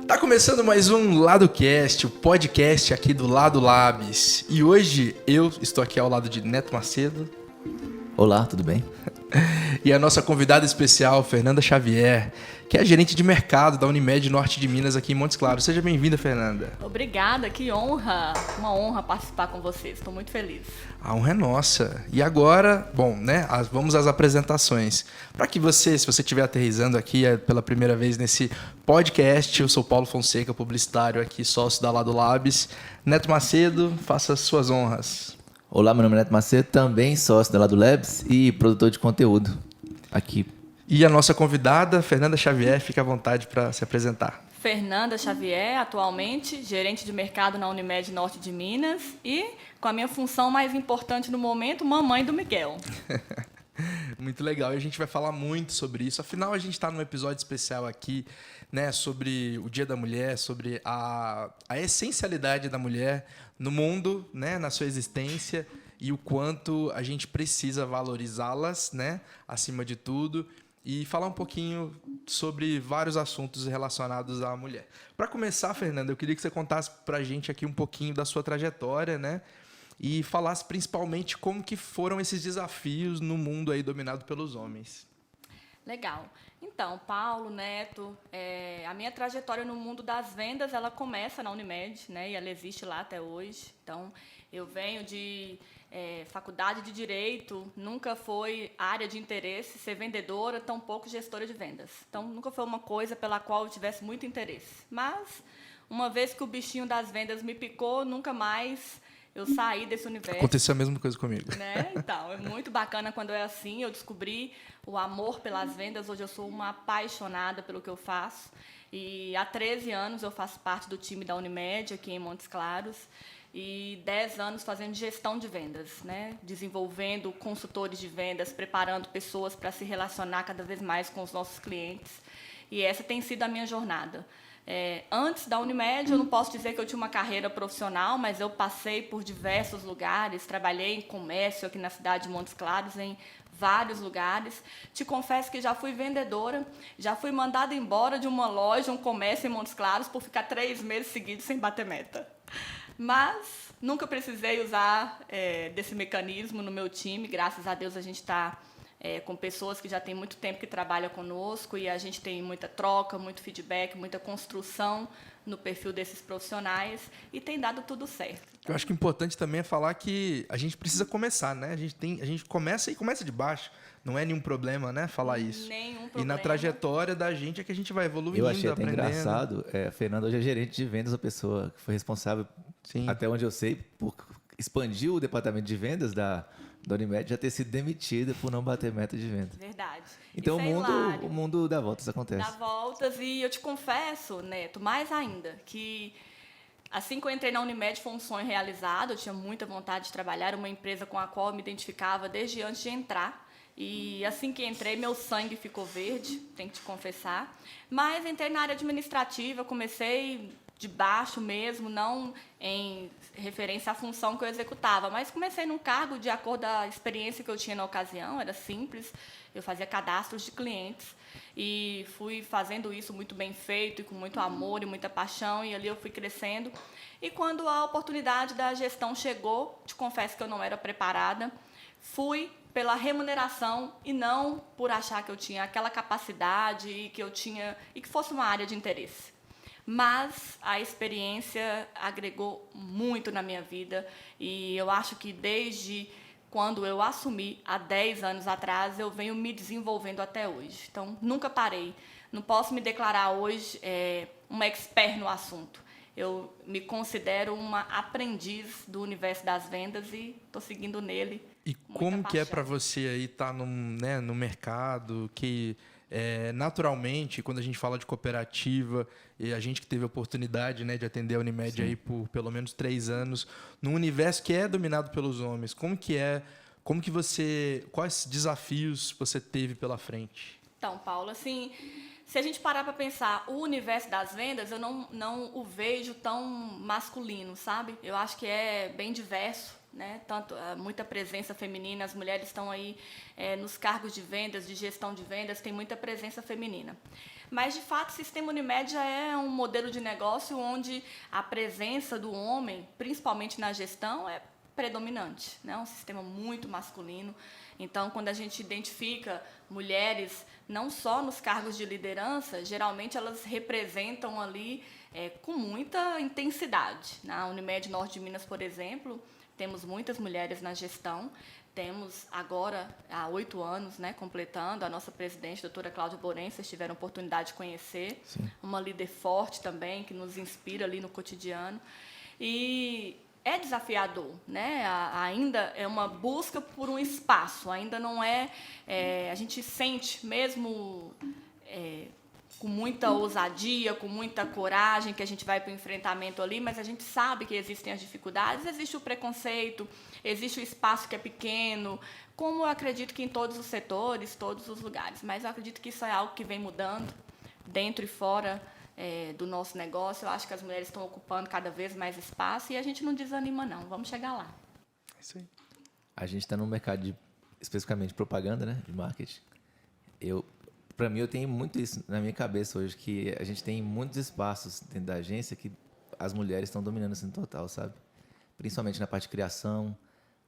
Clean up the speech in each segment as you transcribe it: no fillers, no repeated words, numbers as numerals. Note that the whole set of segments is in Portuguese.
Tá começando mais um LadoCast, o podcast aqui do Lado Labs. E hoje eu estou aqui ao lado de Neto Macedo. Olá, tudo bem? E a nossa convidada especial, Fernanda Xavier, que é gerente de mercado da Unimed Norte de Minas aqui em Montes Claros. Seja bem-vinda, Fernanda. Obrigada, que honra. Uma honra participar com vocês, estou muito feliz. A honra é nossa. E agora, vamos às apresentações. Para que você, se você estiver aterrissando aqui pela primeira vez nesse podcast, eu sou Paulo Fonseca, publicitário aqui, sócio da Lado Labs. Neto Macedo, faça as suas honras. Olá, meu nome é Neto Macedo, também sócio da Lado Labs e produtor de conteúdo aqui. E a nossa convidada, Fernanda Xavier, fica à vontade para se apresentar. Fernanda Xavier, atualmente gerente de mercado na Unimed Norte de Minas e com a minha função mais importante no momento, mamãe do Miguel. Muito legal, e a gente vai falar muito sobre isso. Afinal, a gente está num episódio especial aqui, né, sobre o Dia da Mulher, sobre a essencialidade da mulher no mundo, né, na sua existência, e o quanto a gente precisa valorizá-las, né, acima de tudo, e falar um pouquinho sobre vários assuntos relacionados à mulher. Para começar, Fernanda, eu queria que você contasse para a gente aqui um pouquinho da sua trajetória, né, e falasse principalmente como que foram esses desafios no mundo aí dominado pelos homens. Legal. Então, Paulo, Neto, a minha trajetória no mundo das vendas, ela começa na Unimed, né, e ela existe lá até hoje. Então, eu venho de faculdade de Direito, nunca foi área de interesse ser vendedora, tampouco gestora de vendas. Então, nunca foi uma coisa pela qual eu tivesse muito interesse. Mas, uma vez que o bichinho das vendas me picou, nunca mais eu saí desse universo. Aconteceu a mesma coisa comigo. Né? Então, é muito bacana quando é assim. Eu descobri o amor pelas vendas. Hoje eu sou uma apaixonada pelo que eu faço. E há 13 anos eu faço parte do time da Unimed, aqui em Montes Claros. E 10 anos fazendo gestão de vendas, né? Desenvolvendo consultores de vendas, preparando pessoas para se relacionar cada vez mais com os nossos clientes. E essa tem sido a minha jornada. Antes da Unimed, eu não posso dizer que eu tinha uma carreira profissional, mas eu passei por diversos lugares, trabalhei em comércio aqui na cidade de Montes Claros, em vários lugares. Te confesso que já fui vendedora, já fui mandada embora de uma loja, um comércio em Montes Claros, por ficar 3 meses seguidos sem bater meta. Mas nunca precisei usar desse mecanismo no meu time. Graças a Deus a gente está com pessoas que já têm muito tempo que trabalham conosco e a gente tem muita troca, muito feedback, muita construção no perfil desses profissionais e tem dado tudo certo. Eu acho que o importante também é falar que a gente precisa começar, né? A gente começa e começa de baixo. Não é nenhum problema, né? Falar isso. Nenhum problema. E na trajetória da gente é que a gente vai evoluindo, Eu achei até aprendendo. engraçado, a Fernanda hoje é gerente de vendas, a pessoa que foi responsável, Sim, até onde eu sei, por expandir o departamento de vendas da Unimed, já ter sido demitida por não bater meta de venda. Verdade. Então Isso o mundo dá voltas, acontece. Dá voltas e eu te confesso, Neto, mais ainda, que assim que eu entrei na Unimed foi um sonho realizado, eu tinha muita vontade de trabalhar, era uma empresa com a qual eu me identificava desde antes de entrar. E assim que entrei, meu sangue ficou verde, tenho que te confessar. Mas entrei na área administrativa, comecei de baixo mesmo, não em referência à função que eu executava, mas comecei num cargo de acordo com a experiência que eu tinha na ocasião, era simples, eu fazia cadastros de clientes e fui fazendo isso muito bem feito e com muito amor e muita paixão, e ali eu fui crescendo. E quando a oportunidade da gestão chegou, te confesso que eu não era preparada, fui pela remuneração e não por achar que eu tinha aquela capacidade e que fosse uma área de interesse. Mas a experiência agregou muito na minha vida e eu acho que desde quando eu assumi, há 10 anos atrás, eu venho me desenvolvendo até hoje. Então, nunca parei. Não posso me declarar hoje uma expert no assunto. Eu me considero uma aprendiz do universo das vendas e estou seguindo nele. E como que é para você aí estar no mercado que naturalmente, quando a gente fala de cooperativa, e a gente que teve a oportunidade, né, de atender a Unimed aí por pelo menos 3 anos, num universo que é dominado pelos homens, quais desafios você teve pela frente? Então, Paulo, assim, se a gente parar para pensar, o universo das vendas, eu não o vejo tão masculino, sabe? Eu acho que é bem diverso, né? Tanto muita presença feminina, as mulheres estão aí nos cargos de vendas, de gestão de vendas, tem muita presença feminina. Mas, de fato, o Sistema Unimed já é um modelo de negócio onde a presença do homem, principalmente na gestão, é predominante, né? Um sistema muito masculino. Então, quando a gente identifica mulheres, não só nos cargos de liderança, geralmente elas representam ali com muita intensidade. Na Unimed Norte de Minas, por exemplo, temos muitas mulheres na gestão. Temos agora, há 8 anos, né, completando, a nossa presidente, a doutora Cláudia Borém, vocês tiveram a oportunidade de conhecer. Sim. Uma líder forte também, que nos inspira ali no cotidiano. E é desafiador, né? Ainda é uma busca por um espaço, ainda não a gente sente mesmo com muita ousadia, com muita coragem que a gente vai para o enfrentamento ali, mas a gente sabe que existem as dificuldades, existe o preconceito, existe o espaço que é pequeno, como eu acredito que em todos os setores, todos os lugares, mas eu acredito que isso é algo que vem mudando dentro e fora do nosso negócio. Eu acho que as mulheres estão ocupando cada vez mais espaço e a gente não desanima, não. Vamos chegar lá. É isso aí. A gente está no mercado de, especificamente, propaganda, né? De marketing. Para mim, eu tenho muito isso na minha cabeça hoje, que a gente tem muitos espaços dentro da agência que as mulheres estão dominando assim, total, sabe? Principalmente na parte de criação,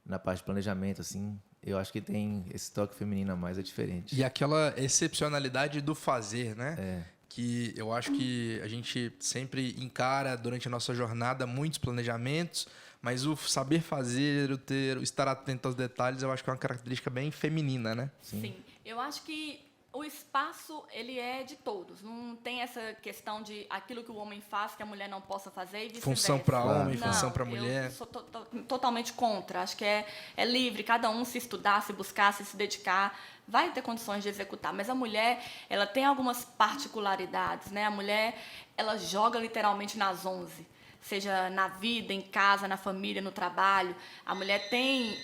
na parte de planejamento, assim. Eu acho que tem esse toque feminino a mais, é diferente. E aquela excepcionalidade do fazer, né? Que eu acho que a gente sempre encara durante a nossa jornada muitos planejamentos, mas o saber fazer, o estar atento aos detalhes, eu acho que é uma característica bem feminina, né? Sim. Eu acho que o espaço, ele é de todos. Não tem essa questão de aquilo que o homem faz que a mulher não possa fazer e vice-versa. Função para homem, não, função para mulher. Eu sou totalmente contra. Acho que é livre, cada um se estudar, se buscar, se dedicar, vai ter condições de executar. Mas a mulher, ela tem algumas particularidades, né? A mulher, ela joga literalmente nas 11. Seja na vida, em casa, na família, no trabalho. A mulher tem,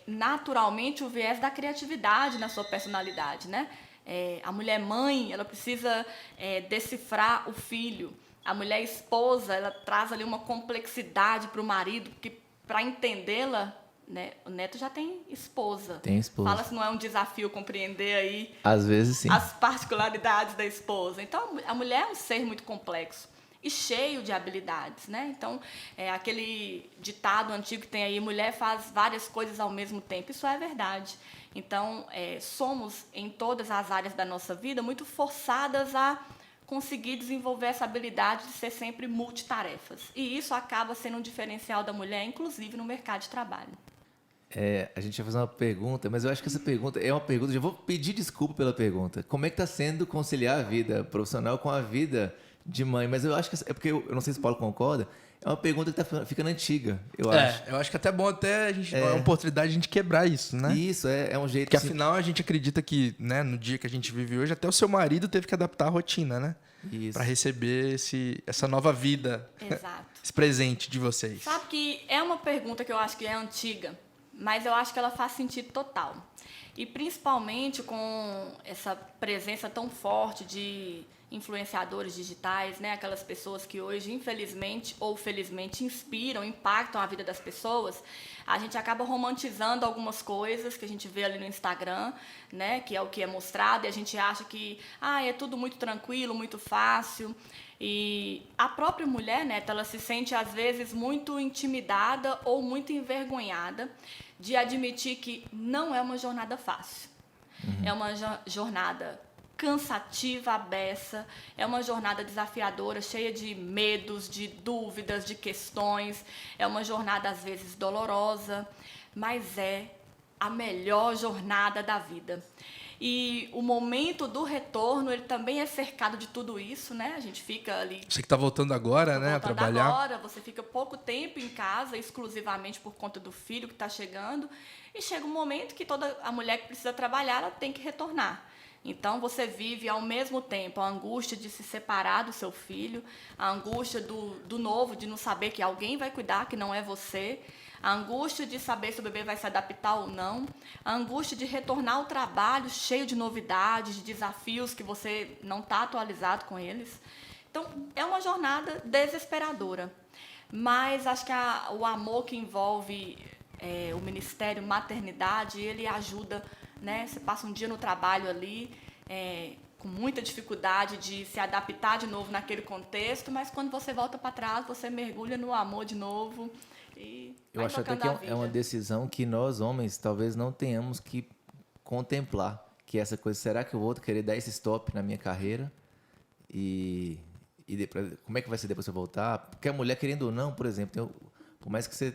naturalmente, o viés da criatividade na sua personalidade, né? A mulher mãe, ela precisa decifrar o filho. A mulher esposa, ela traz ali uma complexidade para o marido, porque para entendê-la, né, o Neto já tem esposa. Tem esposa. Fala se não é um desafio compreender aí às vezes, sim, as particularidades da esposa. Então, a mulher é um ser muito complexo e cheio de habilidades, né? Então, aquele ditado antigo que tem aí, mulher faz várias coisas ao mesmo tempo, isso é verdade. Então, somos, em todas as áreas da nossa vida, muito forçadas a conseguir desenvolver essa habilidade de ser sempre multitarefas. E isso acaba sendo um diferencial da mulher, inclusive no mercado de trabalho. A gente vai fazer uma pergunta, mas eu acho que essa pergunta é uma pergunta, já vou pedir desculpa pela pergunta. Como é que está sendo conciliar a vida profissional com a vida de mãe? Mas eu acho que é porque, eu não sei se o Paulo concorda, é uma pergunta que está ficando antiga, eu acho. Eu acho que até bom a gente é uma oportunidade de a gente quebrar isso, né? Isso, é um jeito... Porque afinal a gente acredita que, né, no dia que a gente vive hoje, até o seu marido teve que adaptar a rotina, né? Para receber essa nova vida. Exato. Esse presente de vocês. Sabe que é uma pergunta que eu acho que é antiga, mas eu acho que ela faz sentido total. E principalmente com essa presença tão forte de influenciadores digitais, né? Aquelas pessoas que hoje, infelizmente ou felizmente, inspiram, impactam a vida das pessoas, a gente acaba romantizando algumas coisas que a gente vê ali no Instagram, né? Que é o que é mostrado, e a gente acha que é tudo muito tranquilo, muito fácil. E a própria mulher, né, ela se sente, às vezes, muito intimidada ou muito envergonhada de admitir que não é uma jornada fácil. É uma jornada cansativa, à beça, é uma jornada desafiadora, cheia de medos, de dúvidas, de questões, é uma jornada às vezes dolorosa, mas é a melhor jornada da vida. E o momento do retorno, ele também é cercado de tudo isso, né? A gente fica ali... Você que está voltando agora, né, a trabalhar. Agora, você fica pouco tempo em casa, exclusivamente por conta do filho que está chegando, e chega um momento que toda a mulher que precisa trabalhar, ela tem que retornar. Então, você vive ao mesmo tempo a angústia de se separar do seu filho, a angústia do novo, de não saber que alguém vai cuidar, que não é você, a angústia de saber se o bebê vai se adaptar ou não, a angústia de retornar ao trabalho cheio de novidades, de desafios que você não está atualizado com eles. Então, é uma jornada desesperadora. Mas acho que o amor que envolve o Ministério Maternidade, ele ajuda, né? Você passa um dia no trabalho ali, com muita dificuldade de se adaptar de novo naquele contexto, mas quando você volta para trás, você mergulha no amor de novo e Eu vai acho até tocando que a vida. é uma decisão que nós, homens, talvez não tenhamos que contemplar. Que essa coisa, será que eu vou querer dar esse stop na minha carreira? E depois, como é que vai ser depois que eu voltar? Porque a mulher, querendo ou não, por exemplo, por mais que você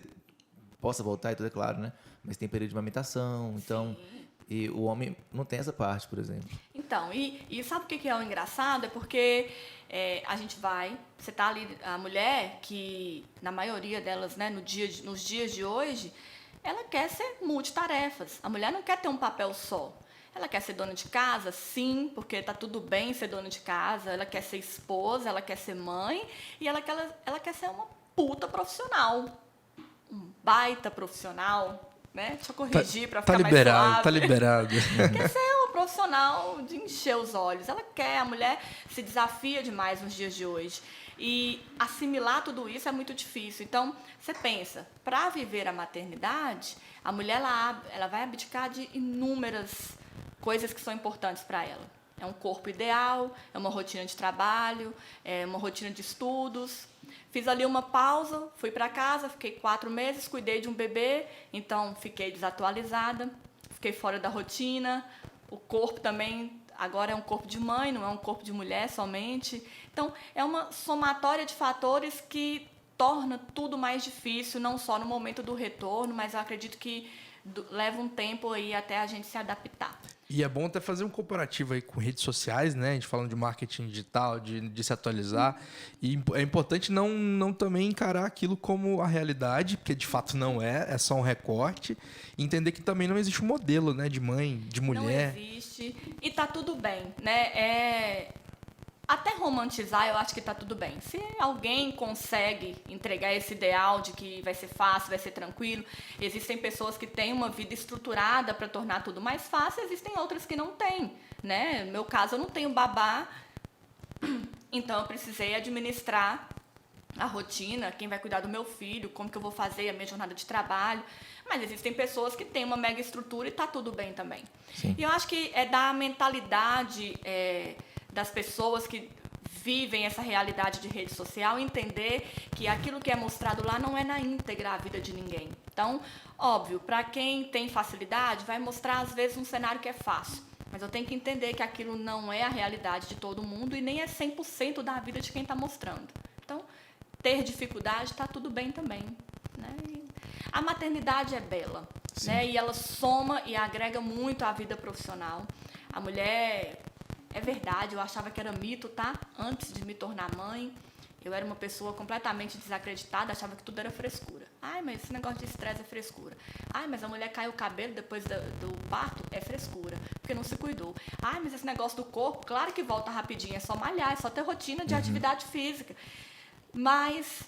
possa voltar, e tudo é claro, né? Mas tem período de amamentação, então... Sim. E o homem não tem essa parte, por exemplo. Então, e sabe o que é o engraçado? É porque a gente vai, você tá ali, a mulher que, na maioria delas, né, nos dias de hoje, ela quer ser multitarefas. A mulher não quer ter um papel só. Ela quer ser dona de casa, sim, porque tá tudo bem ser dona de casa. Ela quer ser esposa, ela quer ser mãe e ela quer ser uma puta profissional. Um baita profissional, né? Deixa eu corrigir para ficar mais suave. Tá liberado. Quer ser um profissional de encher os olhos. Ela quer, a mulher se desafia demais nos dias de hoje. E assimilar tudo isso é muito difícil. Então, você pensa, para viver a maternidade, a mulher ela vai abdicar de inúmeras coisas que são importantes para ela. É um corpo ideal, é uma rotina de trabalho, é uma rotina de estudos. Fiz ali uma pausa, fui para casa, fiquei 4 meses, cuidei de um bebê, então fiquei desatualizada, fiquei fora da rotina. O corpo também, agora é um corpo de mãe, não é um corpo de mulher somente. Então, é uma somatória de fatores que torna tudo mais difícil, não só no momento do retorno, mas eu acredito que leva um tempo aí até a gente se adaptar. E é bom até fazer um comparativo aí com redes sociais, né? A gente falando de marketing digital, de se atualizar. E é importante não também encarar aquilo como a realidade, porque de fato não é só um recorte. E entender que também não existe um modelo, né? De mãe, de mulher. Não existe. E tá tudo bem, né? Até romantizar, eu acho que tá tudo bem. Se alguém consegue entregar esse ideal de que vai ser fácil, vai ser tranquilo, existem pessoas que têm uma vida estruturada para tornar tudo mais fácil, existem outras que não têm, né? No meu caso, eu não tenho babá, então eu precisei administrar a rotina, quem vai cuidar do meu filho, como que eu vou fazer a minha jornada de trabalho. Mas existem pessoas que têm uma mega estrutura e tá tudo bem também. Sim. E eu acho que é da mentalidade das pessoas que vivem essa realidade de rede social, entender que aquilo que é mostrado lá não é na íntegra a vida de ninguém. Então, óbvio, para quem tem facilidade, vai mostrar às vezes um cenário que é fácil. Mas eu tenho que entender que aquilo não é a realidade de todo mundo e nem é 100% da vida de quem está mostrando. Então, ter dificuldade está tudo bem também, né? E a maternidade é bela, né? E ela soma e agrega muito à vida profissional. A mulher... É verdade, eu achava que era mito, tá? Antes de me tornar mãe, eu era uma pessoa completamente desacreditada, achava que tudo era frescura. Ai, mas esse negócio de estresse é frescura. Ai, mas a mulher cai o cabelo depois do parto, é frescura, porque não se cuidou. Ai, mas esse negócio do corpo, claro que volta rapidinho, é só malhar, é só ter rotina de atividade física. Mas,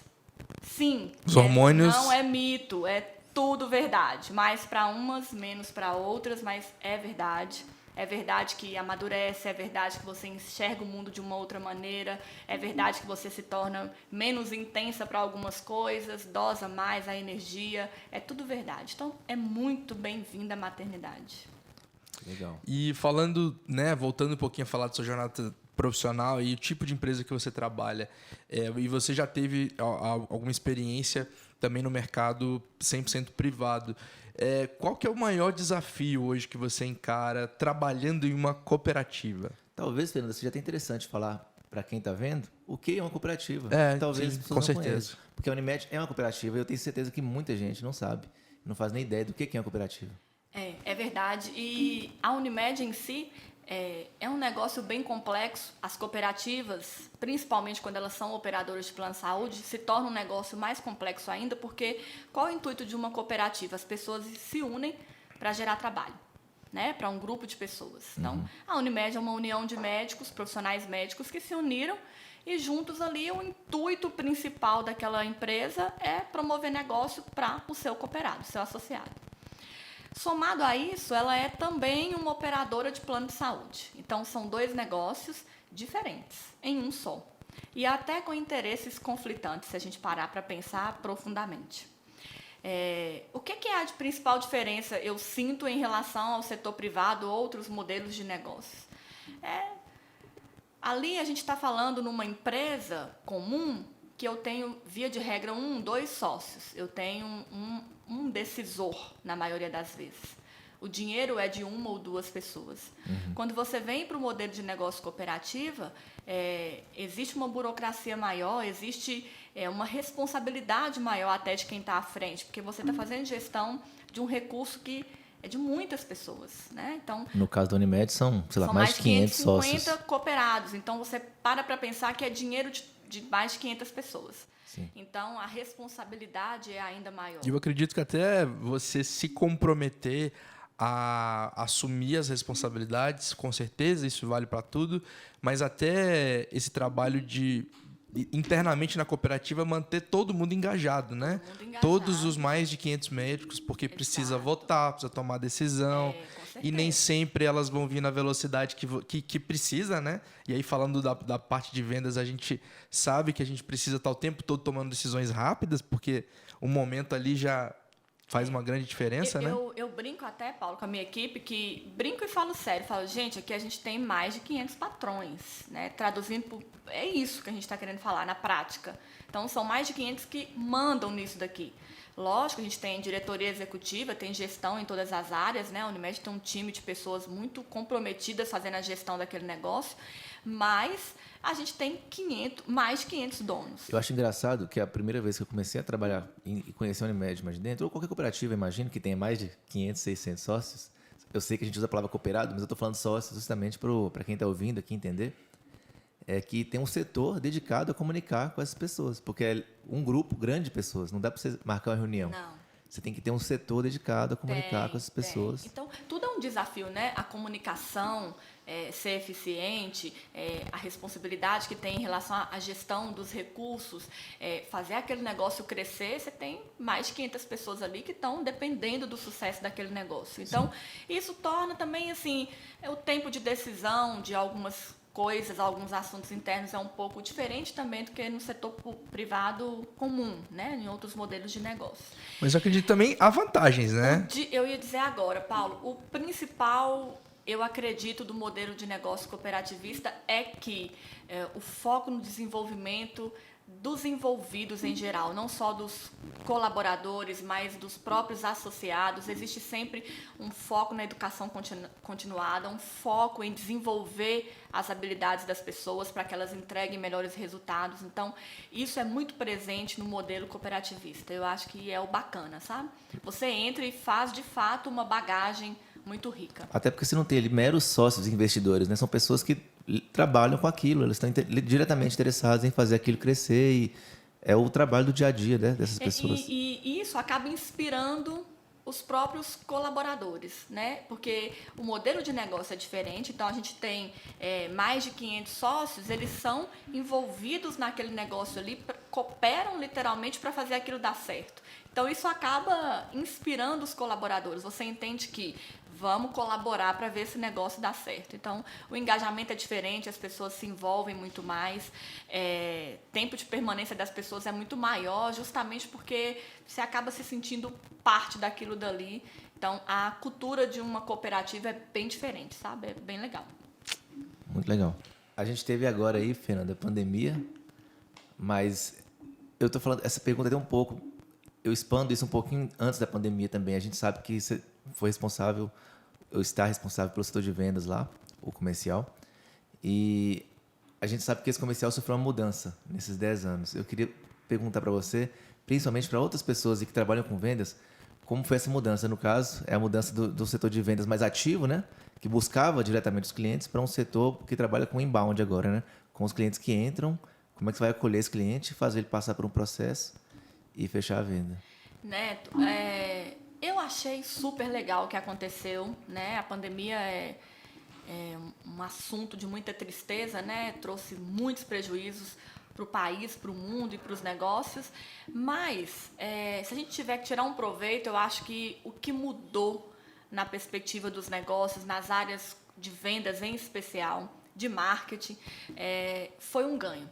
sim, Os hormônios... não é mito, é tudo verdade. Mais para umas, menos para outras, mas é verdade. É verdade que amadurece, é verdade que você enxerga o mundo de uma outra maneira, é verdade que você se torna menos intensa para algumas coisas, dosa mais a energia, é tudo verdade. Então, é muito bem-vinda a maternidade. Legal. E falando, né, voltando um pouquinho a falar da sua jornada profissional e o tipo de empresa que você trabalha, e você já teve alguma experiência também no mercado 100% privado. Qual que é o maior desafio hoje que você encara trabalhando em uma cooperativa? Talvez, Fernanda, seja até interessante falar para quem está vendo o que é uma cooperativa. Talvez sim, as pessoas com não certeza. conheçam. Porque a Unimed é uma cooperativa e eu tenho certeza que muita gente não sabe, não faz nem ideia do que é uma cooperativa. É verdade. E a Unimed em si é um negócio bem complexo. As cooperativas, principalmente quando elas são operadoras de plano de saúde, se torna um negócio mais complexo ainda, porque qual é o intuito de uma cooperativa? As pessoas se unem para gerar trabalho, né? Para um grupo de pessoas. Então, a Unimed é uma união de médicos, profissionais médicos que se uniram e juntos ali o intuito principal daquela empresa é promover negócio para o seu cooperado, seu associado. Somado a isso, ela é também uma operadora de plano de saúde. Então, são 2 negócios diferentes, em um só. E até com interesses conflitantes, se a gente parar para pensar profundamente. O que é a principal diferença eu sinto em relação ao setor privado ou outros modelos de negócios? Ali a gente está falando numa empresa comum que eu tenho, via de regra, 2 sócios. Eu tenho um decisor, na maioria das vezes. O dinheiro é de 1 ou 2 pessoas. Quando você vem para o modelo de negócio cooperativa, existe uma burocracia maior, existe uma responsabilidade maior até de quem está à frente, porque você está fazendo gestão de um recurso que é de muitas pessoas, né? Então, No caso da Unimed, são, sei lá, são mais de 500 550 sócios. cooperados. Então, você para pensar que é dinheiro de mais de 500 pessoas. Sim. Então, a responsabilidade é ainda maior. E eu acredito que até você se comprometer a assumir as responsabilidades, com certeza, isso vale para tudo, mas até esse trabalho de internamente na cooperativa manter todo mundo engajado, né? Todo mundo engajado. Todos os mais de 500 médicos, porque precisa Exato. votar, precisa tomar decisão, Com certeza. e nem sempre elas vão vir na velocidade que precisa, né? E aí, falando da parte de vendas, a gente sabe que a gente precisa estar o tempo todo tomando decisões rápidas, porque o momento ali já faz uma grande diferença, né? Eu brinco até, Paulo, com a minha equipe, que brinco e falo sério. Falo, gente, aqui a gente tem mais de 500 patrões, né? Traduzindo, é isso que a gente está querendo falar na prática. Então, são mais de 500 que mandam nisso daqui. Lógico, a gente tem diretoria executiva, tem gestão em todas as áreas, né? A Unimed tem um time de pessoas muito comprometidas fazendo a gestão daquele negócio, mas a gente tem mais de 500 donos. Eu acho engraçado que a primeira vez que eu comecei a trabalhar e conhecer a Unimed mais de dentro, ou qualquer cooperativa, imagino, que tenha mais de 500, 600 sócios, eu sei que a gente usa a palavra cooperado, mas eu estou falando sócios justamente para quem está ouvindo aqui entender, é que tem um setor dedicado a comunicar com essas pessoas, porque é um grupo grande de pessoas, não dá para você marcar uma reunião. Não. Você tem que ter um setor dedicado a comunicar com essas pessoas. Tem. Então, tudo é um desafio, né? A comunicação, ser eficiente, a responsabilidade que tem em relação à gestão dos recursos, fazer aquele negócio crescer, você tem mais de 500 pessoas ali que estão dependendo do sucesso daquele negócio. Então, isso torna também, assim, o tempo de decisão de algumas coisas, alguns assuntos internos é um pouco diferente também do que no setor privado comum, né? Em outros modelos de negócio. Mas eu acredito também há vantagens, né? Eu ia dizer agora, Paulo, o principal, eu acredito, do modelo de negócio cooperativista é que o foco no desenvolvimento dos envolvidos em geral, não só dos colaboradores, mas dos próprios associados. Existe sempre um foco na educação continuada, um foco em desenvolver as habilidades das pessoas para que elas entreguem melhores resultados. Então, isso é muito presente no modelo cooperativista. Eu acho que é o bacana, sabe? Você entra e faz, de fato, uma bagagem muito rica. Até porque você não tem ali meros sócios investidores, né? São pessoas que trabalham com aquilo, eles estão diretamente interessados em fazer aquilo crescer e é o trabalho do dia a dia, né, dessas pessoas. E isso acaba inspirando os próprios colaboradores, né? Porque o modelo de negócio é diferente, então a gente tem mais de 500 sócios, eles são envolvidos naquele negócio ali, cooperam literalmente para fazer aquilo dar certo. Então isso acaba inspirando os colaboradores. Você entende que vamos colaborar para ver esse negócio dar certo. Então, o engajamento é diferente, as pessoas se envolvem muito mais, tempo de permanência das pessoas é muito maior, justamente porque você acaba se sentindo parte daquilo dali. Então, a cultura de uma cooperativa é bem diferente, sabe? É bem legal. Muito legal. A gente teve agora aí, Fernanda, a pandemia, mas eu estou falando, essa pergunta tem um pouco, eu expando isso um pouquinho antes da pandemia também. A gente sabe que você foi responsável, ou está responsável pelo setor de vendas lá, o comercial, e a gente sabe que esse comercial sofreu uma mudança nesses 10 anos. Eu queria perguntar para você, principalmente para outras pessoas que trabalham com vendas, como foi essa mudança? No caso, é a mudança do setor de vendas mais ativo, né? Que buscava diretamente os clientes, para um setor que trabalha com inbound agora, né? Com os clientes que entram, como é que você vai acolher esse cliente, fazer ele passar por um processo e fechar a venda? Neto, eu achei super legal o que aconteceu, né? A pandemia é um assunto de muita tristeza, né? Trouxe muitos prejuízos para o país, para o mundo e para os negócios. Mas, se a gente tiver que tirar um proveito, eu acho que o que mudou na perspectiva dos negócios, nas áreas de vendas em especial, de marketing, foi um ganho.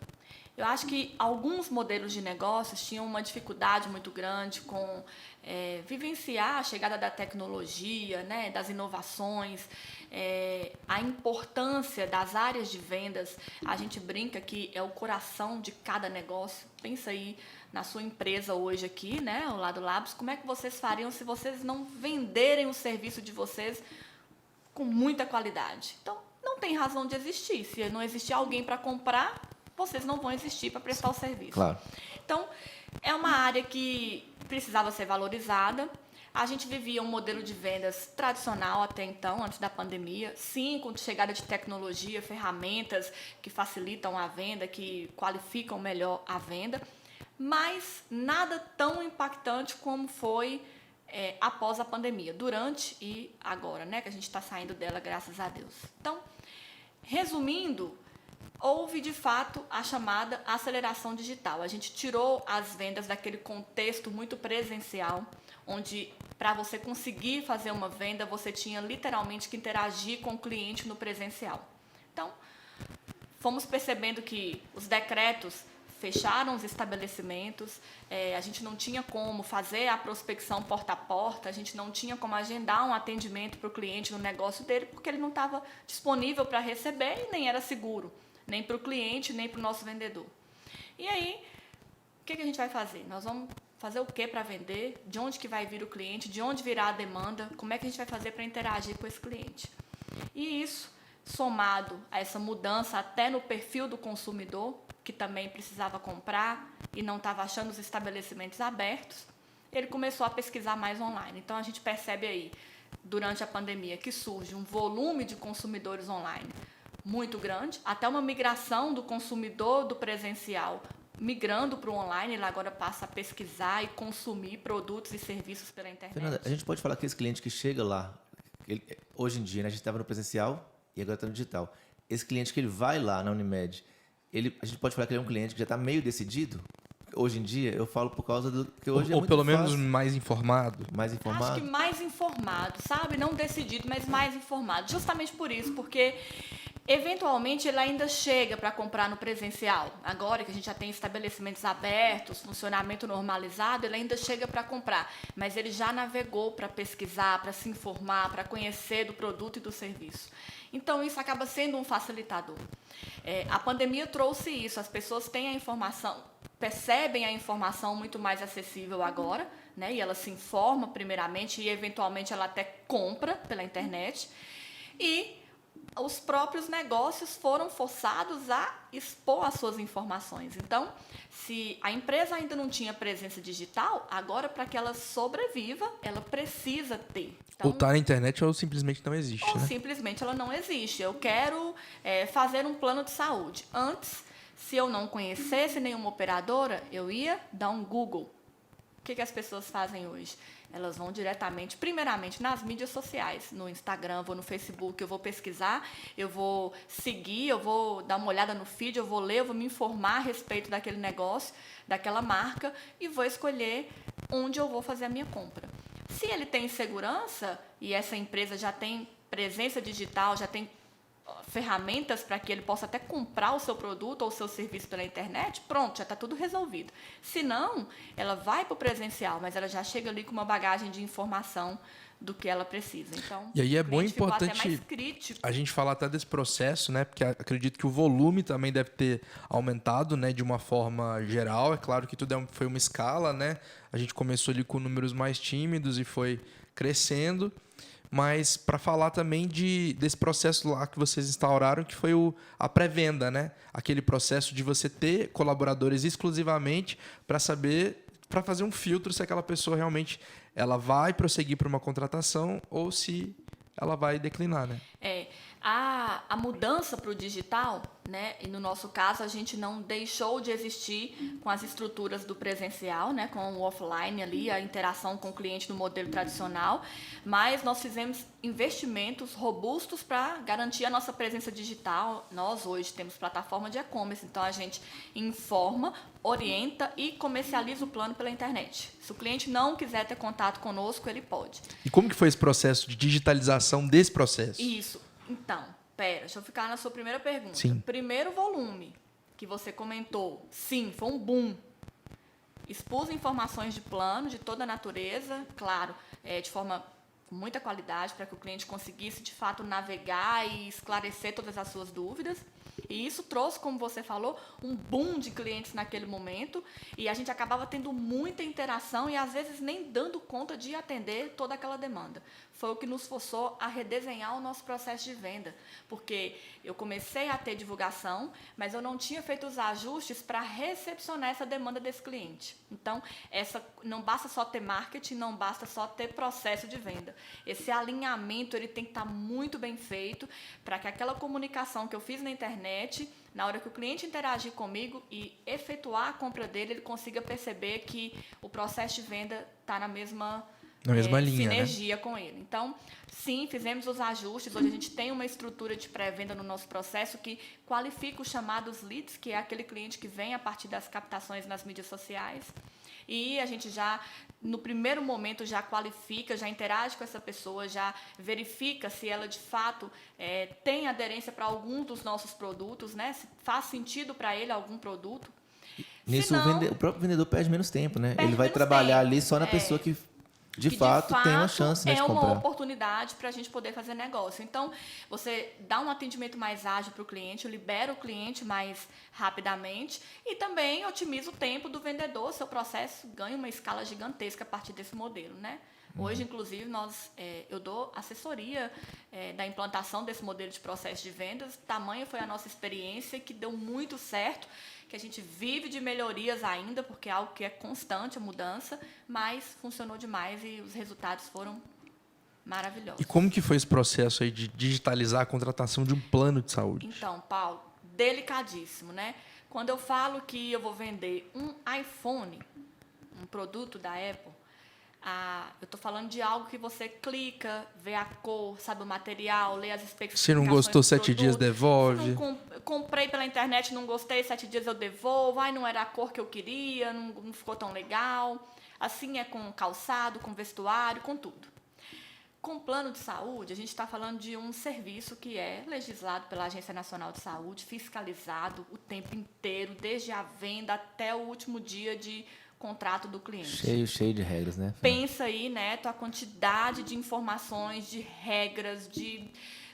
Eu acho que alguns modelos de negócios tinham uma dificuldade muito grande com vivenciar a chegada da tecnologia, né, das inovações, a importância das áreas de vendas. A gente brinca que é o coração de cada negócio. Pensa aí na sua empresa hoje aqui, né, ao lado do Labs, como é que vocês fariam se vocês não venderem o serviço de vocês com muita qualidade? Então, não tem razão de existir. Se não existir alguém para comprar, vocês não vão existir para prestar o serviço. Claro. Então, é uma área que precisava ser valorizada. A gente vivia um modelo de vendas tradicional até então, antes da pandemia. Sim, com chegada de tecnologia, ferramentas que facilitam a venda, que qualificam melhor a venda, mas nada tão impactante como foi após a pandemia, durante e agora, né, que a gente está saindo dela, graças a Deus. Então, resumindo, houve, de fato, a chamada aceleração digital. A gente tirou as vendas daquele contexto muito presencial, onde, para você conseguir fazer uma venda, você tinha literalmente que interagir com o cliente no presencial. Então, fomos percebendo que os decretos fecharam os estabelecimentos, a gente não tinha como fazer a prospecção porta a porta, a gente não tinha como agendar um atendimento para o cliente no negócio dele, porque ele não estava disponível para receber e nem era seguro, nem para o cliente, nem para o nosso vendedor. E aí, o que a gente vai fazer? Nós vamos fazer o que para vender? De onde que vai vir o cliente? De onde virá a demanda? Como é que a gente vai fazer para interagir com esse cliente? E isso, somado a essa mudança até no perfil do consumidor, que também precisava comprar e não estava achando os estabelecimentos abertos, ele começou a pesquisar mais online. Então, a gente percebe aí, durante a pandemia, que surge um volume de consumidores online muito grande, até uma migração do consumidor do presencial migrando para o online, ele agora passa a pesquisar e consumir produtos e serviços pela internet. Fernanda, a gente pode falar que esse cliente que chega lá, hoje em dia, né, a gente estava no presencial e agora está no digital. Esse cliente que ele vai lá na Unimed, a gente pode falar que ele é um cliente que já está meio decidido? Hoje em dia, eu falo por causa do que hoje é muito pelo fácil. menos mais informado. Mais informado? Acho que mais informado, sabe? Não decidido, mas mais informado. Justamente por isso, porque eventualmente ele ainda chega para comprar no presencial. Agora que a gente já tem estabelecimentos abertos, funcionamento normalizado, ele ainda chega para comprar. Mas ele já navegou para pesquisar, para se informar, para conhecer do produto e do serviço. Então, isso acaba sendo um facilitador. A pandemia trouxe isso. As pessoas têm a informação, percebem a informação muito mais acessível agora, né? E ela se informa primeiramente e, eventualmente, ela até compra pela internet. E os próprios negócios foram forçados a expor as suas informações. Então, se a empresa ainda não tinha presença digital, agora, para que ela sobreviva, ela precisa ter. Então, Ou tá na internet ou simplesmente não existe, ou né? simplesmente ela não existe. Eu quero fazer um plano de saúde. Antes, se eu não conhecesse nenhuma operadora, eu ia dar um Google. O que as pessoas fazem hoje? Elas vão diretamente, primeiramente, nas mídias sociais. No Instagram, vou no Facebook, eu vou pesquisar, eu vou seguir, eu vou dar uma olhada no feed, eu vou ler, eu vou me informar a respeito daquele negócio, daquela marca, e vou escolher onde eu vou fazer a minha compra. Se ele tem segurança, e essa empresa já tem presença digital, já tem ferramentas para que ele possa até comprar o seu produto ou o seu serviço pela internet, pronto, já está tudo resolvido. Se não, ela vai para o presencial, mas ela já chega ali com uma bagagem de informação do que ela precisa. Então, E aí é bom e ficou até importante mais crítico. a gente falar até desse processo, né? Porque acredito que o volume também deve ter aumentado, né? De uma forma geral. É claro que tudo foi uma escala, né? A gente começou ali com números mais tímidos e foi crescendo. Mas para falar também desse processo lá que vocês instauraram, que foi a pré-venda, né? Aquele processo de você ter colaboradores exclusivamente para fazer um filtro se aquela pessoa realmente ela vai prosseguir para uma contratação ou se ela vai declinar, né? A mudança para o digital, né? E no nosso caso a gente não deixou de existir com as estruturas do presencial, né? Com o offline ali, a interação com o cliente no modelo tradicional, mas nós fizemos investimentos robustos para garantir a nossa presença digital. Nós hoje temos plataforma de e-commerce, então a gente informa, orienta e comercializa o plano pela internet. Se o cliente não quiser ter contato conosco, ele pode. E como que foi esse processo de digitalização desse processo? Isso. Então, deixa eu ficar na sua primeira pergunta. Sim. Primeiro volume que você comentou, sim, foi um boom. Expus informações de plano, de toda a natureza, claro, de forma com muita qualidade, para que o cliente conseguisse, de fato, navegar e esclarecer todas as suas dúvidas. E isso trouxe, como você falou, um boom de clientes naquele momento, e a gente acabava tendo muita interação e, às vezes, nem dando conta de atender toda aquela demanda. Foi o que nos forçou a redesenhar o nosso processo de venda, porque eu comecei a ter divulgação, mas eu não tinha feito os ajustes para recepcionar essa demanda desse cliente. Então, não basta só ter marketing, não basta só ter processo de venda. Esse alinhamento ele tem que estar muito bem feito para que aquela comunicação que eu fiz na internet, na hora que o cliente interagir comigo e efetuar a compra dele, ele consiga perceber que o processo de venda está na mesma linha, sinergia, né, com ele. Então, sim, fizemos os ajustes. Hoje a gente tem uma estrutura de pré-venda no nosso processo que qualifica os chamados leads, que é aquele cliente que vem a partir das captações nas mídias sociais. E a gente já, no primeiro momento, já qualifica, já interage com essa pessoa, já verifica se ela, de fato, tem aderência para algum dos nossos produtos, né? Se faz sentido para ele algum produto. Nisso, Senão, o próprio vendedor perde menos tempo, né? Perde Ele vai menos trabalhar tempo. ali só na pessoa que de fato tem uma chance, né, de é uma comprar. oportunidade para a gente poder fazer negócio. Então, você dá um atendimento mais ágil para o cliente, libera o cliente mais rapidamente e também otimiza o tempo do vendedor. Seu processo ganha uma escala gigantesca a partir desse modelo, né? Hoje, inclusive, eu dou assessoria da implantação desse modelo de processo de vendas. Tamanha foi a nossa experiência, que deu muito certo, que a gente vive de melhorias ainda, porque é algo que é constante, a mudança, mas funcionou demais e os resultados foram maravilhosos. E como que foi esse processo aí de digitalizar a contratação de um plano de saúde? Então, Paulo, delicadíssimo, né? Quando eu falo que eu vou vender um iPhone, um produto da Apple, eu estou falando de algo que você clica, vê a cor, sabe o material, lê as especificações. Se não gostou, 7 dias devolve. Comprei pela internet, não gostei, 7 dias eu devolvo. Não era a cor que eu queria, não ficou tão legal. Assim é com calçado, com vestuário, com tudo. Com plano de saúde, a gente está falando de um serviço que é legislado pela Agência Nacional de Saúde, fiscalizado o tempo inteiro, desde a venda até o último dia de contrato do cliente. Cheio de regras, né? Pensa aí, Neto, a quantidade de informações, de regras, de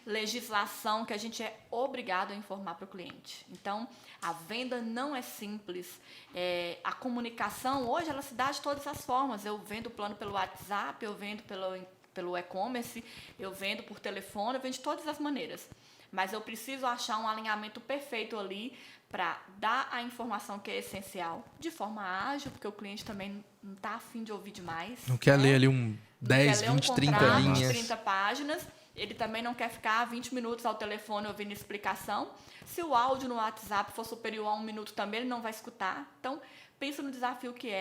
legislação que a gente é obrigado a informar para o cliente. Então, a venda não é simples. A comunicação, hoje, ela se dá de todas as formas. Eu vendo plano pelo WhatsApp, eu vendo pelo e-commerce, eu vendo por telefone, eu vendo de todas as maneiras. Mas eu preciso achar um alinhamento perfeito ali para dar a informação que é essencial, de forma ágil, porque o cliente também não está afim de ouvir demais. Não quer ler ali 10, 20, 30 linhas. 30 páginas. Ele também não quer ficar 20 minutos ao telefone ouvindo explicação. Se o áudio no WhatsApp for superior a 1 minuto também, ele não vai escutar. Então, pensa no desafio que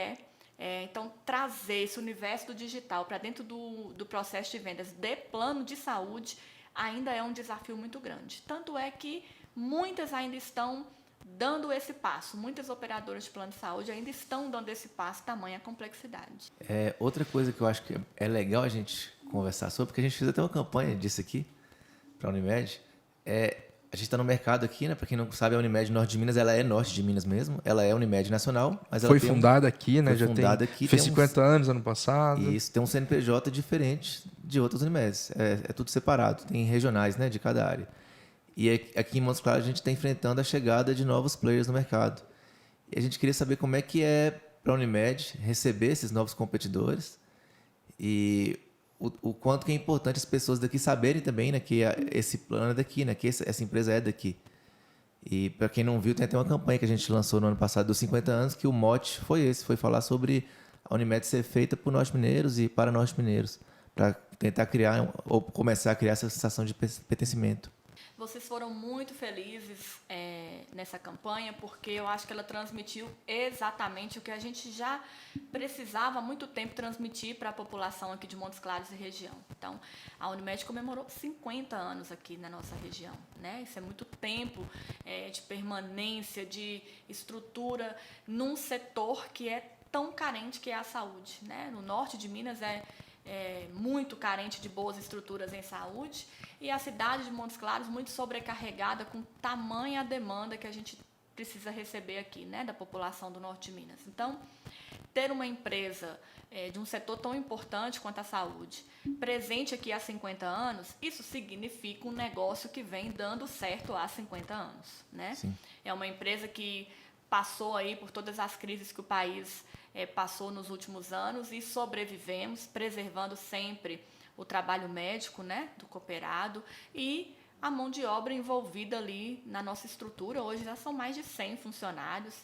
então, trazer esse universo do digital para dentro do processo de vendas de plano de saúde ainda é um desafio muito grande. Tanto é que muitas ainda estão dando esse passo. Muitas operadoras de plano de saúde ainda estão dando esse passo, tamanha complexidade. Outra coisa que eu acho que é legal a gente conversar sobre, porque a gente fez até uma campanha disso aqui para a Unimed, a gente está no mercado aqui, né? Para quem não sabe, a Unimed Norte de Minas, ela é Norte de Minas mesmo, ela é Unimed Nacional, mas ela foi fundada aqui, né? Fez 50 anos ano passado. E isso tem um CNPJ diferente de outras Unimedes. É tudo separado, tem regionais, né, de cada área. E aqui em Montes Claros a gente está enfrentando a chegada de novos players no mercado. E a gente queria saber como é que é para a Unimed receber esses novos competidores e o quanto que é importante as pessoas daqui saberem também, né, que esse plano é daqui, né, que essa empresa é daqui. E para quem não viu, tem até uma campanha que a gente lançou no ano passado dos 50 anos, que o mote foi falar sobre a Unimed ser feita por norte-mineiros e para norte-mineiros, para tentar criar ou começar a criar essa sensação de pertencimento. Vocês foram muito felizes nessa campanha, porque eu acho que ela transmitiu exatamente o que a gente já precisava há muito tempo transmitir para a população aqui de Montes Claros e região. Então, a Unimed comemorou 50 anos aqui na nossa região, né? Isso é muito tempo de permanência, de estrutura num setor que é tão carente que é a saúde, né? No norte de Minas muito carente de boas estruturas em saúde, e a cidade de Montes Claros muito sobrecarregada com tamanha demanda que a gente precisa receber aqui, né, da população do norte de Minas. Então, ter uma empresa de um setor tão importante quanto a saúde presente aqui há 50 anos, isso significa um negócio que vem dando certo há 50 anos, né? Sim. É uma empresa que passou aí por todas as crises que o país passou nos últimos anos e sobrevivemos, preservando sempre o trabalho médico, né, do cooperado e a mão de obra envolvida ali na nossa estrutura. Hoje já são mais de 100 funcionários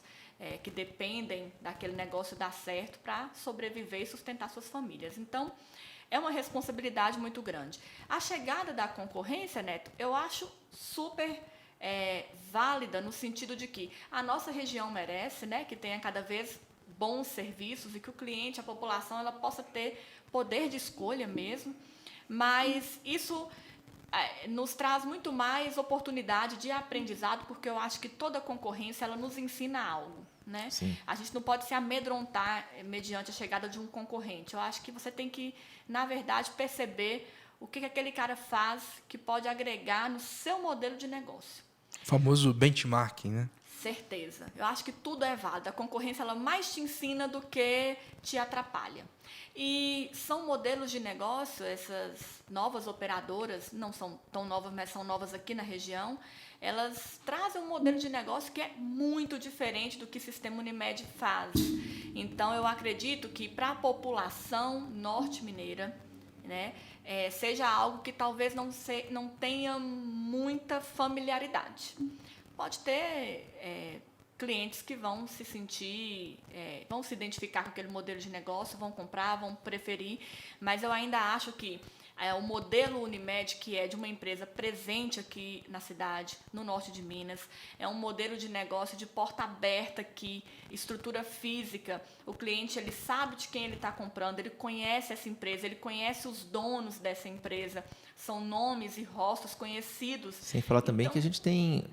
que dependem daquele negócio dar certo para sobreviver e sustentar suas famílias. Então, é uma responsabilidade muito grande. A chegada da concorrência, Neto, eu acho super válida no sentido de que a nossa região merece, né, que tenha cada vez bons serviços e que o cliente, a população, ela possa ter poder de escolha mesmo, mas isso nos traz muito mais oportunidade de aprendizado, porque eu acho que toda concorrência ela nos ensina algo, né? Sim. A gente não pode se amedrontar mediante a chegada de um concorrente. Eu acho que você tem que, na verdade, perceber o que aquele cara faz que pode agregar no seu modelo de negócio. O famoso benchmarking, né? Certeza. Eu acho que tudo é válido. A concorrência ela mais te ensina do que te atrapalha. E são modelos de negócio, essas novas operadoras, não são tão novas, mas são novas aqui na região, elas trazem um modelo de negócio que é muito diferente do que o Sistema Unimed faz. Então, eu acredito que para a população norte-mineira, né, seja algo que talvez não tenha muita familiaridade. Pode ter clientes que vão se sentir, vão se identificar com aquele modelo de negócio, vão comprar, vão preferir, mas eu ainda acho que o modelo Unimed, que é de uma empresa presente aqui na cidade, no norte de Minas, é um modelo de negócio de porta aberta aqui, estrutura física. O cliente ele sabe de quem ele está comprando, ele conhece essa empresa, ele conhece os donos dessa empresa, são nomes e rostos conhecidos. Sem falar também que a gente tem...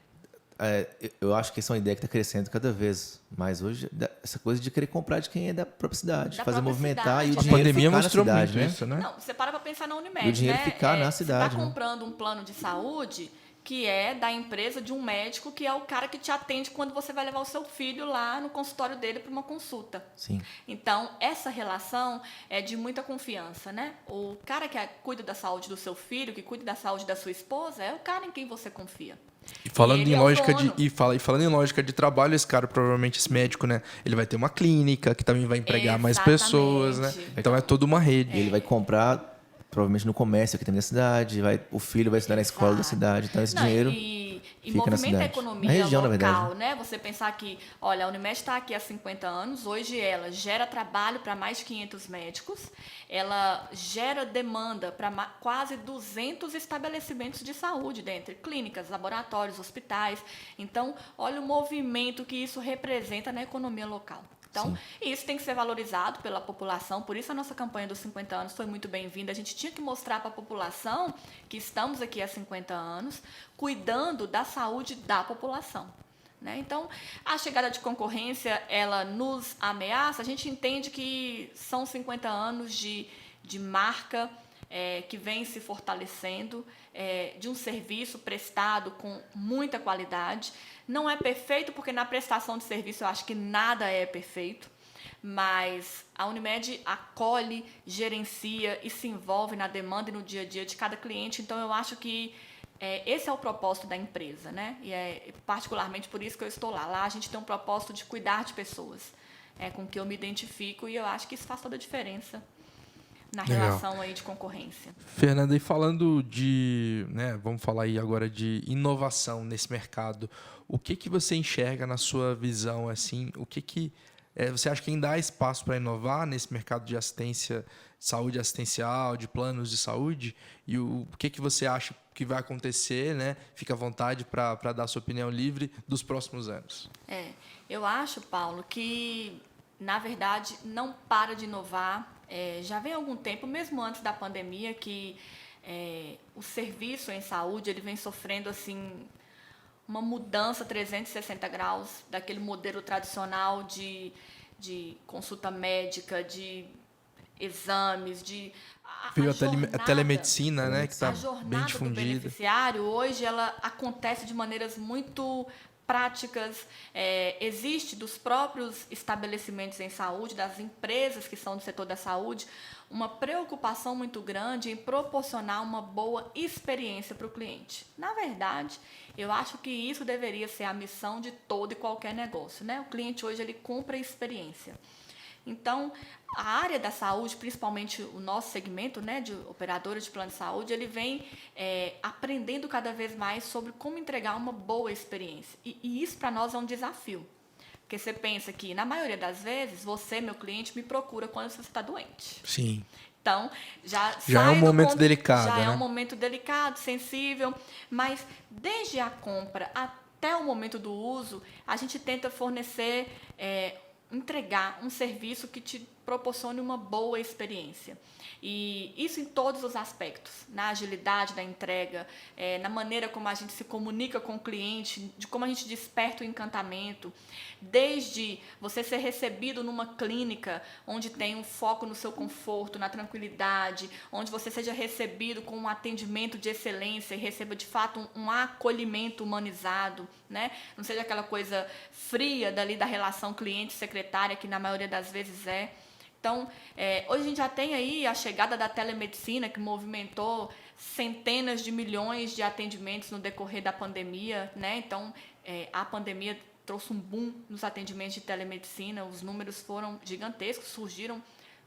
eu acho que essa é uma ideia que está crescendo cada vez mais hoje, essa coisa de querer comprar de quem é da própria cidade, fazer movimentar e o A dinheiro pandemia ficar na mostrou cidade, muito né? isso, né? Não, você para pensar na Unimed, E o dinheiro né? ficar na cidade, Você né? está comprando um plano de saúde que é da empresa de um médico que é o cara que te atende quando você vai levar o seu filho lá no consultório dele para uma consulta. Sim. Então, essa relação é de muita confiança, né? O cara que cuida da saúde do seu filho, que cuida da saúde da sua esposa, é o cara em quem você confia. E falando ele em é o lógica dono. falando em lógica de trabalho, esse cara, provavelmente esse médico, né, ele vai ter uma clínica que também vai empregar mais Exatamente. pessoas, né? Então é toda uma rede. E ele vai comprar, provavelmente, no comércio aqui também da cidade, o filho vai estudar na escola da cidade, então esse dinheiro E fica na movimenta a cidade. economia Na região, na local, verdade. né? Você pensar que, olha, a Unimed está aqui há 50 anos, hoje ela gera trabalho para mais de 500 médicos, ela gera demanda para quase 200 estabelecimentos de saúde, dentre clínicas, laboratórios, hospitais. Então, olha o movimento que isso representa na economia local. Então, isso tem que ser valorizado pela população, por isso a nossa campanha dos 50 anos foi muito bem-vinda. A gente tinha que mostrar para a população que estamos aqui há 50 anos, cuidando da saúde da população, né? Então, a chegada de concorrência, ela nos ameaça, a gente entende que são 50 anos de marca que vem se fortalecendo, de um serviço prestado com muita qualidade. Não é perfeito, porque na prestação de serviço eu acho que nada é perfeito, mas a Unimed acolhe, gerencia e se envolve na demanda e no dia a dia de cada cliente. Então, eu acho que esse é o propósito da empresa, né? E é particularmente por isso que eu estou lá. Lá a gente tem um propósito de cuidar de pessoas, com que eu me identifico, e eu acho que isso faz toda a diferença na relação aí de concorrência. Fernanda, e falando de, né, vamos falar aí agora de inovação nesse mercado, o que você enxerga na sua visão, assim, o que você acha que ainda há espaço para inovar nesse mercado de assistência, saúde assistencial, de planos de saúde, e o que você acha que vai acontecer, né? Fica à vontade para dar sua opinião livre dos próximos anos. Eu acho, Paulo, que, na verdade, não para de inovar. Já vem há algum tempo, mesmo antes da pandemia, que o serviço em saúde ele vem sofrendo assim, uma mudança 360 graus daquele modelo tradicional de consulta médica, de exames, de Veio a telemedicina, né, que está a bem jornada do difundida. beneficiário, hoje, ela acontece de maneiras muito práticas, existe dos próprios estabelecimentos em saúde, das empresas que são do setor da saúde, uma preocupação muito grande em proporcionar uma boa experiência para o cliente. Na verdade, eu acho que isso deveria ser a missão de todo e qualquer negócio, né? O cliente hoje ele compra experiência. Então, a área da saúde, principalmente o nosso segmento, né, de operadora de plano de saúde, ele vem aprendendo cada vez mais sobre como entregar uma boa experiência. E isso, para nós, é um desafio. Porque você pensa que, na maioria das vezes, você, meu cliente, me procura quando você está doente. Sim. Então, já é um momento delicado, já né? é um momento delicado, sensível, mas desde a compra até o momento do uso, a gente tenta fornecer, entregar um serviço que te proporcione uma boa experiência. E isso em todos os aspectos, na agilidade da entrega, na maneira como a gente se comunica com o cliente, de como a gente desperta o encantamento, desde você ser recebido numa clínica onde tem um foco no seu conforto, na tranquilidade, onde você seja recebido com um atendimento de excelência e receba de fato um acolhimento humanizado, né? Não seja aquela coisa fria dali da relação cliente-secretária, que na maioria das vezes é. Então, hoje a gente já tem aí a chegada da telemedicina, que movimentou centenas de milhões de atendimentos no decorrer da pandemia, né? Então, a pandemia trouxe um boom nos atendimentos de telemedicina, os números foram gigantescos, surgiram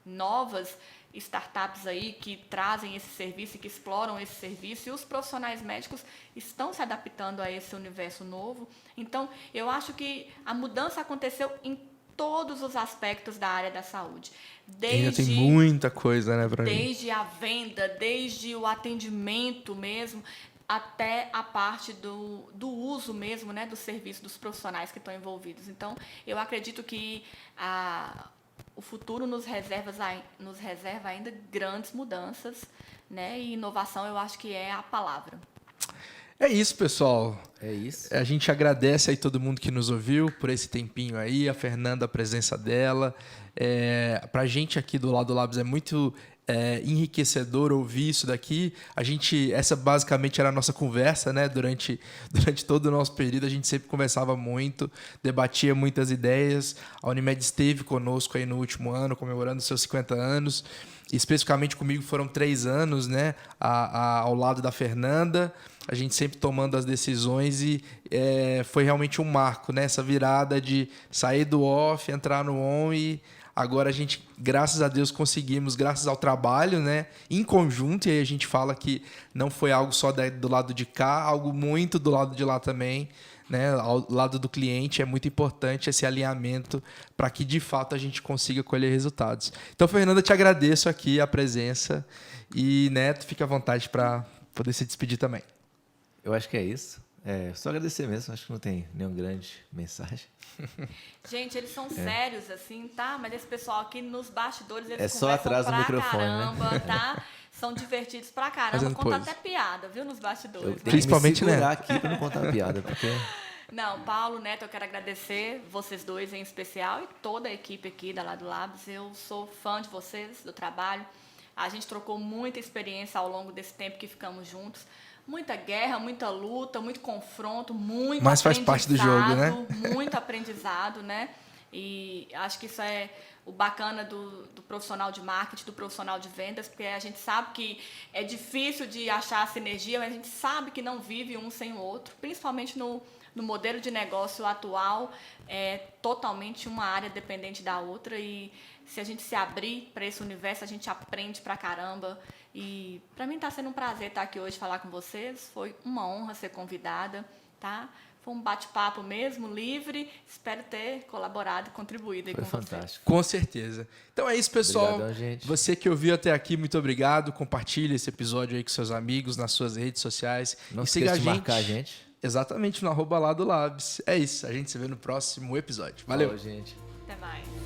novas startups aí que trazem esse serviço e que exploram esse serviço, e os profissionais médicos estão se adaptando a esse universo novo. Então, eu acho que a mudança aconteceu em todos os aspectos da área da saúde. Ainda tem muita coisa, né, pra mim. Desde a venda, desde o atendimento mesmo, até a parte do uso mesmo, né, do serviço dos profissionais que estão envolvidos. Então, eu acredito que o futuro nos reserva ainda grandes mudanças, né, e inovação eu acho que é a palavra. É isso, pessoal. É isso. A gente agradece aí todo mundo que nos ouviu por esse tempinho aí, a Fernanda, a presença dela. Pra gente aqui do Lado Labs é muito enriquecedor ouvir isso daqui. Essa basicamente era a nossa conversa, né? Durante todo o nosso período, a gente sempre conversava muito, debatia muitas ideias. A Unimed esteve conosco aí no último ano, comemorando seus 50 anos. Especificamente comigo foram 3 anos, né? Ao lado da Fernanda, a gente sempre tomando as decisões e foi realmente um marco, né? Essa virada de sair do off, entrar no on, e agora a gente, graças a Deus, conseguimos, graças ao trabalho, né? Em conjunto, e aí a gente fala que não foi algo só do lado de cá, algo muito do lado de lá também, né? Ao lado do cliente é muito importante esse alinhamento para que, de fato, a gente consiga colher resultados. Então, Fernanda, te agradeço aqui a presença e, Neto, fica à vontade para poder se despedir também. Eu acho que é isso. Só agradecer mesmo, acho que não tem nenhuma grande mensagem. Gente, eles são sérios, assim, tá? Mas esse pessoal aqui nos bastidores, eles só atrás do microfone, caramba, né? tá? São divertidos pra caramba, Fazendo contam pose. até piada, viu, nos bastidores. Eu tenho Principalmente, que me segurar né? aqui para não contar piada, porque... Não, Paulo, Neto, eu quero agradecer vocês dois em especial e toda a equipe aqui da Lado Labs. Eu sou fã de vocês, do trabalho. A gente trocou muita experiência ao longo desse tempo que ficamos juntos. Muita guerra, muita luta, muito confronto, muito Mas faz parte do jogo, né? Muito aprendizado, né? E acho que isso é o bacana do profissional de marketing, do profissional de vendas, porque a gente sabe que é difícil de achar a sinergia, mas a gente sabe que não vive um sem o outro, principalmente no modelo de negócio atual, é totalmente uma área dependente da outra, e se a gente se abrir para esse universo, a gente aprende pra caramba. E para mim está sendo um prazer estar aqui hoje falar com vocês. Foi uma honra ser convidada, tá? Foi um bate-papo mesmo, livre. Espero ter colaborado e contribuído aí com fantástico. vocês. Com certeza. Então é isso, pessoal. Obrigadão, gente. Você que ouviu até aqui, muito obrigado. Compartilhe esse episódio aí com seus amigos, nas suas redes sociais. Não e se siga esqueça de a gente. marcar a gente. Exatamente, no @Lado Labs. É isso. A gente se vê no próximo episódio. Valeu. Falou, gente. Até mais.